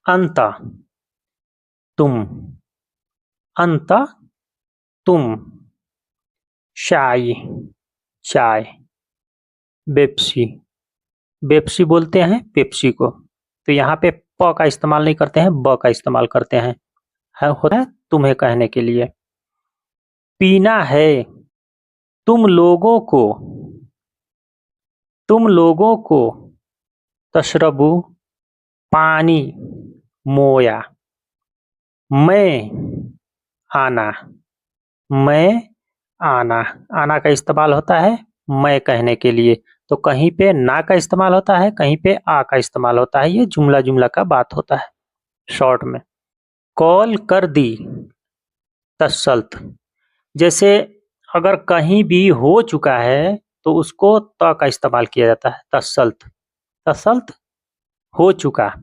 अंत, तुम, अंत, तुम। चाय, चाय। पेप्सी, पेप्सी बोलते हैं पेप्सी को। तो यहाँ पे प का इस्तेमाल नहीं करते हैं, ब का इस्तेमाल करते हैं। होता है तुम्हें कहने के लिए। पीना है, तुम लोगों को, तुम लोगों को। तशरबु, पानी, मोया। मैं, आना, मैं, आना। आना का इस्तेमाल होता है मैं कहने के लिए। तो कहीं पे ना का इस्तेमाल होता है, कहीं पे आ का इस्तेमाल होता है। ये जुमला जुमला का बात होता है शॉर्ट में। कॉल कर दी, तसल्त। जैसे अगर कहीं भी हो चुका है तो उसको त का इस्तेमाल किया जाता है, तसल्त। तसल्त, हो चुका।